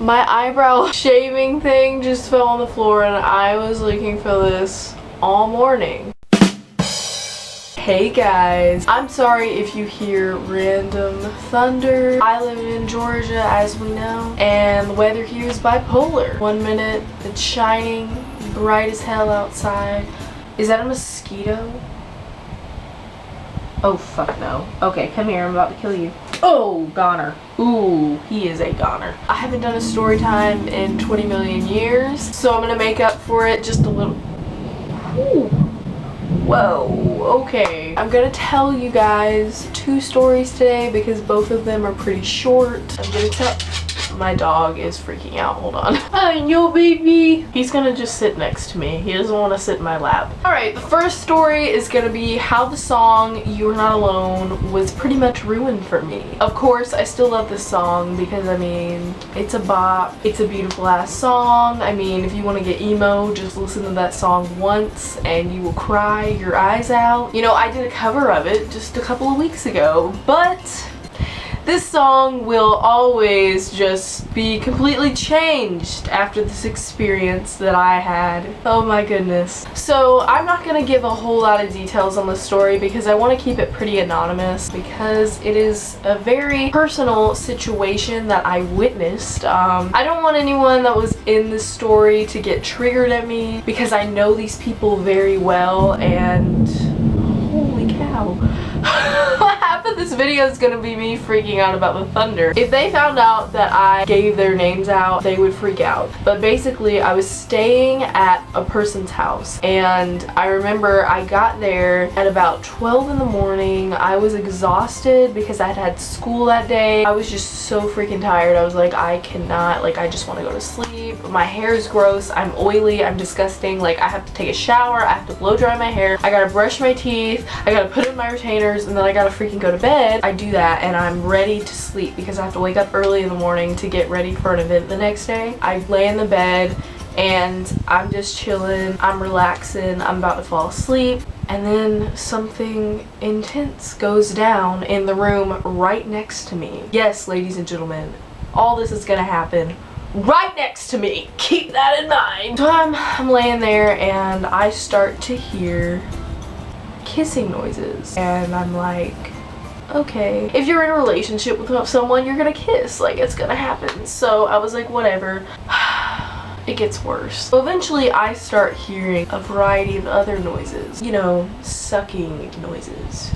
My eyebrow shaving thing just fell on the floor and I was looking for this all morning. Hey guys, I'm sorry if you hear random thunder. I live in Georgia, as we know, and the weather here is bipolar. 1 minute it's shining, bright as hell outside. Is that a mosquito? Oh fuck no. Okay, come here, I'm about to kill you. Oh, goner. Ooh, he is a goner. I haven't done a story time in 20 million years, so I'm gonna make up for it just a little. Ooh. Whoa, okay. I'm gonna tell you guys 2 stories today because both of them are pretty short. I'm gonna tell. My dog is freaking out. Hold on. Hi, yo, baby. He's gonna just sit next to me. He doesn't want to sit in my lap. Alright, the first story is gonna be how the song "You're Not Alone" was pretty much ruined for me. Of course, I still love this song because, I mean, it's a bop. It's a beautiful ass song. I mean, if you want to get emo, just listen to that song once and you will cry your eyes out. You know, I did a cover of it just a couple of weeks ago, but this song will always just be completely changed after this experience that I had. Oh my goodness. So I'm not gonna give a whole lot of details on the story because I want to keep it pretty anonymous because it is a very personal situation that I witnessed. I don't want anyone that was in this story to get triggered at me because I know these people very well, and holy cow. Half of this video is gonna be me freaking out about the thunder. If they found out that I gave their names out, they would freak out. But basically, I was staying at a person's house, and I remember I got there at about 12 in the morning. I was exhausted because I'd had school that day. I was just so freaking tired. I was like, I cannot, like, I just want to go to sleep. My hair is gross. I'm oily. I'm disgusting. Like, I have to take a shower. I have to blow dry my hair. I gotta brush my teeth. I gotta put in my retainers, and then I gotta freaking go to bed. I do that and I'm ready to sleep because I have to wake up early in the morning to get ready for an event the next day. I lay in the bed and I'm just chilling. I'm relaxing. I'm about to fall asleep. And then something intense goes down in the room right next to me. Yes, ladies and gentlemen, all this is gonna happen right next to me. Keep that in mind. So I'm laying there and I start to hear kissing noises, and I'm like, okay, if you're in a relationship with someone, you're gonna kiss, like, it's gonna happen. So I was like, whatever. It gets worse. So eventually I start hearing a variety of other noises, you know, sucking noises.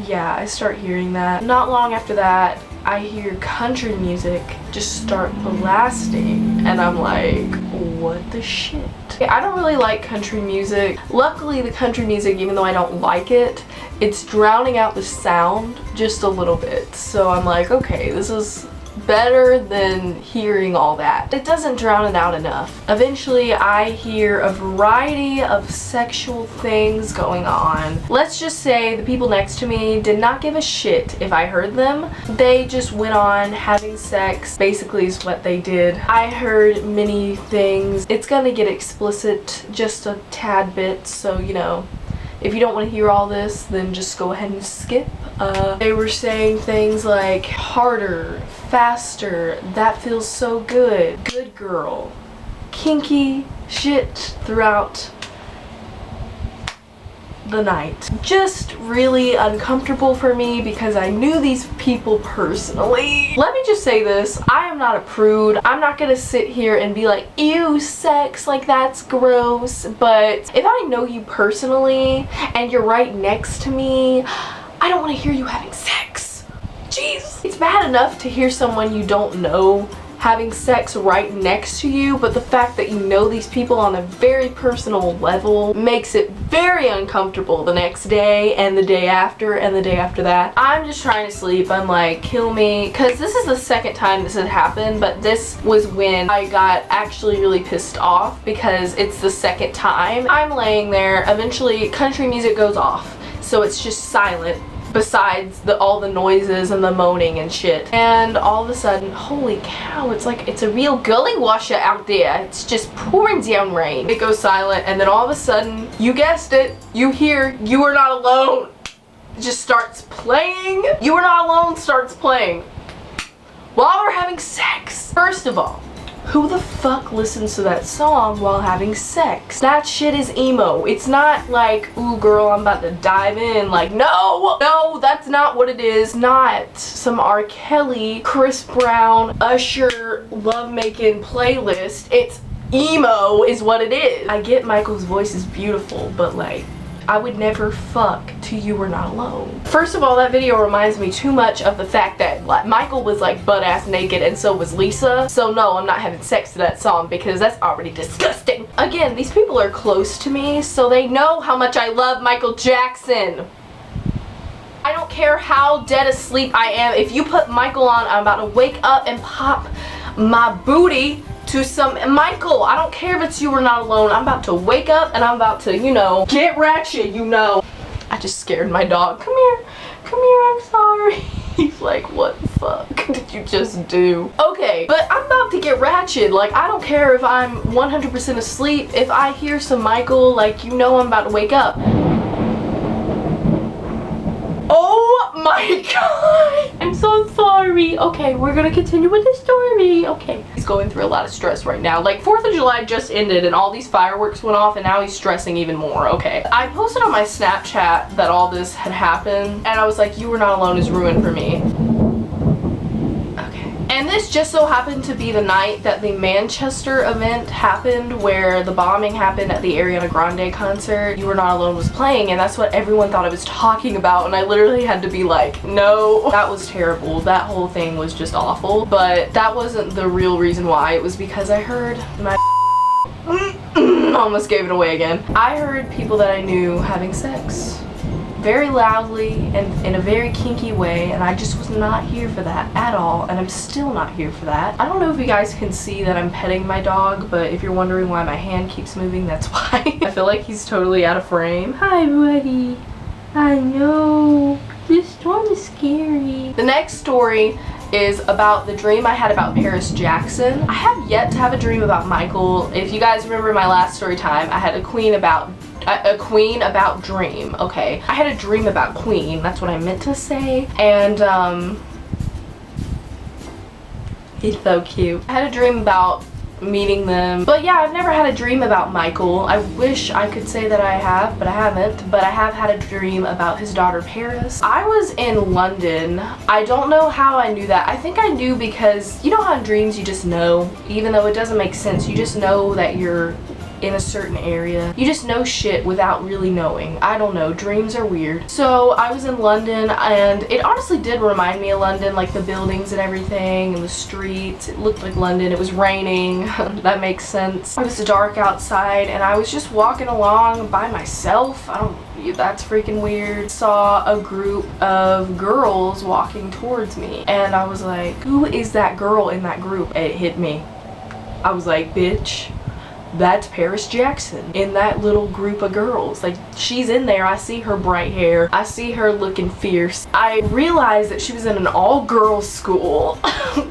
Yeah, I start hearing that. Not long after that, I hear country music just start blasting, and I'm like, what the shit? I don't really like country music. Luckily, the country music, even though I don't like it, it's drowning out the sound just a little bit. So I'm like, okay, this is better than hearing all that. It doesn't drown it out enough. Eventually, I hear a variety of sexual things going on. Let's just say the people next to me did not give a shit if I heard them. They just went on having sex, basically is what they did. I heard many things. It's gonna get explicit just a tad bit, so you know, if you don't want to hear all this, then just go ahead and skip. They were saying things like, harder, faster, that feels so good, good girl, kinky shit throughout the night. Just really uncomfortable for me because I knew these people personally. Let me just say this, I am not a prude. I'm not gonna sit here and be like, ew, sex, like that's gross. But if I know you personally and you're right next to me, I don't want to hear you having sex. Jeez. It's bad enough to hear someone you don't know having sex right next to you, but the fact that you know these people on a very personal level makes it very uncomfortable the next day and the day after and the day after that. I'm just trying to sleep. I'm like, kill me, because this is the second time this had happened, but this was when I got actually really pissed off because it's the second time. I'm laying there, eventually country music goes off, so it's just silent besides all the noises and the moaning and shit. And all of a sudden, holy cow, it's like it's a real gully washer out there. It's just pouring down rain. It goes silent, and then all of a sudden, you guessed it, you hear "You Are Not Alone." It just starts playing. "You Are Not Alone" starts playing while we're having sex. First of all, Who the fuck listens to that song while having sex? That shit is emo. It's not like, ooh girl, I'm about to dive in. Like, no, that's not what it is. Not some R. Kelly, Chris Brown, Usher lovemaking playlist. It's emo is what it is. I get Michael's voice is beautiful, but like, I would never fuck to You Were Not Alone. First of all, that video reminds me too much of the fact that like, Michael was like butt ass naked and so was Lisa. So no, I'm not having sex to that song because that's already disgusting. Again, these people are close to me, so they know how much I love Michael Jackson. I don't care how dead asleep I am. If you put Michael on, I'm about to wake up and pop my booty to some Michael. I don't care if it's You Were Not Alone. I'm about to wake up and I'm about to, you know, get ratchet, you know. I just scared my dog. Come here, I'm sorry. He's like, what the fuck did you just do? Okay, but I'm about to get ratchet. Like, I don't care if I'm 100% asleep. If I hear some Michael, like, you know I'm about to wake up. Oh my god! I'm so sorry. Okay, we're gonna continue with the story. Okay. He's going through a lot of stress right now. Like, 4th of July just ended and all these fireworks went off and now he's stressing even more. Okay. I posted on my Snapchat that all this had happened and I was like, You Were Not Alone is ruined for me. And this just so happened to be the night that the Manchester event happened, where the bombing happened at the Ariana Grande concert. You Were Not Alone was playing, and that's what everyone thought I was talking about, and I literally had to be like, no. That was terrible. That whole thing was just awful, but that wasn't the real reason why. It was because I heard my almost gave it away again. I heard people that I knew having sex very loudly and in a very kinky way, and I just was not here for that at all, and I'm still not here for that. I don't know if you guys can see that I'm petting my dog, but if you're wondering why my hand keeps moving, that's why. I feel like he's totally out of frame. Hi buddy. I know. This storm is scary. The next story is about the dream I had about Paris Jackson. I have yet to have a dream about Michael. If you guys remember my last story time, I had a queen about Dream. Okay, I had a dream about Queen, that's what I meant to say, and he's so cute. I had a dream about meeting them, but yeah, I've never had a dream about Michael. I wish I could say that I have, but I haven't. But I have had a dream about his daughter Paris. I was in London. I don't know how I knew that. I think I knew because you know how in dreams you just know, even though it doesn't make sense, you just know that you're in a certain area. You just know shit without really knowing. I don't know, dreams are weird. So I was in London and it honestly did remind me of London, like the buildings and everything and the streets. It looked like London. It was raining. That makes sense. It was dark outside and I was just walking along by myself. That's freaking weird. Saw a group of girls walking towards me and I was like, who is that girl in that group? It hit me. I was like, bitch, that's Paris Jackson in that little group of girls. Like, she's in there. I see her bright hair. I see her looking fierce. I realized that she was in an all-girls school.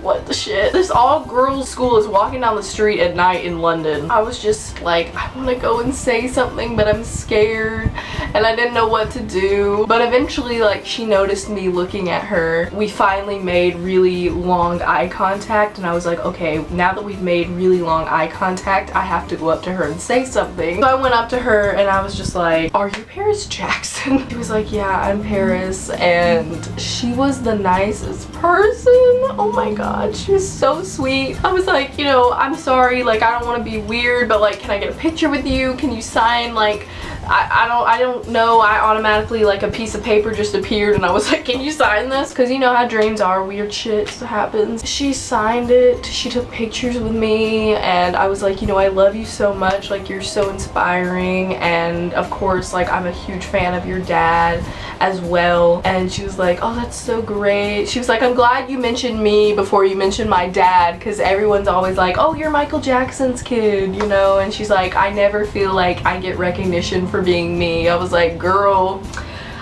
What the shit? This all-girls school is walking down the street at night in London. I was just like, I want to go and say something, but I'm scared and I didn't know what to do. But eventually, like, she noticed me looking at her. We finally made really long eye contact and I was like, okay, now that we've made really long eye contact, I have to go up to her and say something. So I went up to her and I was just like, are you Paris Jackson? She was like, yeah, I'm Paris. And she was the nicest person. Oh my god, she was so sweet. I was like, you know, I'm sorry, like, I don't want to be weird, but like, can I get a picture with you? Can you sign, like, I don't know, I automatically, like, a piece of paper just appeared and I was like, can you sign this? Because you know how dreams are, weird shit happens. She signed it, she took pictures with me, and I was like, you know, I love you so much, like, you're so inspiring, and of course, like, I'm a huge fan of your dad as well. And she was like, oh, that's so great. She was like, I'm glad you mentioned me before you mentioned my dad, because everyone's always like, oh, you're Michael Jackson's kid, you know? And she's like, I never feel like I get recognition for being me. I was like, girl,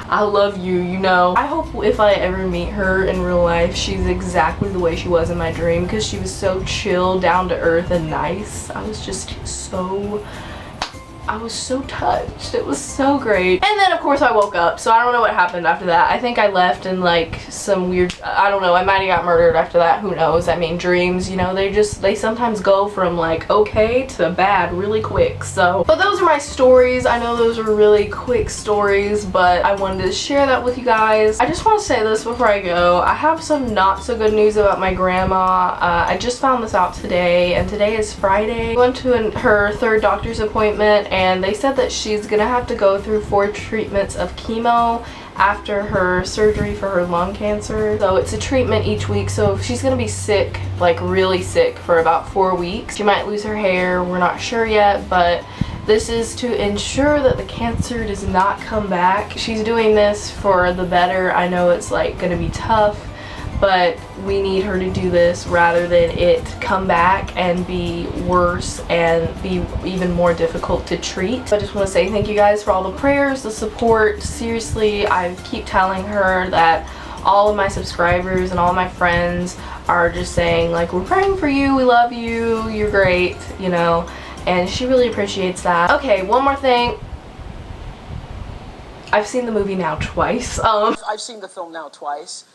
I love you, you know? I hope if I ever meet her in real life, she's exactly the way she was in my dream, because she was so chill, down to earth, and nice. I was just so I was so touched. It was so great. And then of course I woke up, so I don't know what happened after that. I think I left in like some weird, I don't know, I might have got murdered after that, who knows. I mean, dreams, you know, they sometimes go from like okay to bad really quick. So, but those are my stories. I know those are really quick stories, but I wanted to share that with you guys. I just want to say this before I go. I have some not so good news about my grandma. I just found this out today, and today is Friday. We went to her 3rd doctor's appointment, and they said that she's gonna have to go through 4 treatments of chemo after her surgery for her lung cancer. So it's a treatment each week, so she's gonna be sick, like really sick, for about 4 weeks. She might lose her hair, we're not sure yet, but this is to ensure that the cancer does not come back. She's doing this for the better. I know it's like gonna be tough, but we need her to do this rather than it come back and be worse and be even more difficult to treat. So I just want to say thank you guys for all the prayers, the support. Seriously, I keep telling her that all of my subscribers and all my friends are just saying like, we're praying for you, we love you, you're great, you know, and she really appreciates that. Okay, one more thing. I've seen the movie now twice. I've seen the film now twice.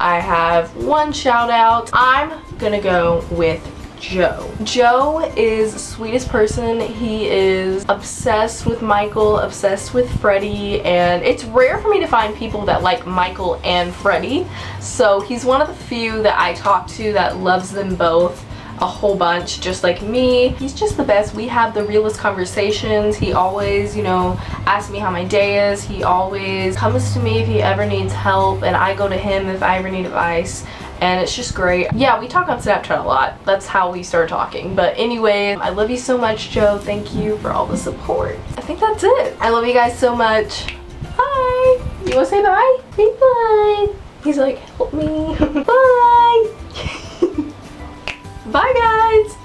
I have one shout out. I'm gonna go with Joe. Joe is the sweetest person. He is obsessed with Michael, obsessed with Freddie, and it's rare for me to find people that like Michael and Freddie. So he's one of the few that I talk to that loves them both a whole bunch, just like me. He's just the best. We have the realest conversations. He always, you know, asks me how my day is. He always comes to me if he ever needs help, and I go to him if I ever need advice, and it's just great. Yeah, we talk on Snapchat a lot. That's how we start talking. But anyway, I love you so much, Joe. Thank you for all the support. I think that's it. I love you guys so much. Bye. You want to say bye? Say bye. He's like, help me. Bye. Bye guys!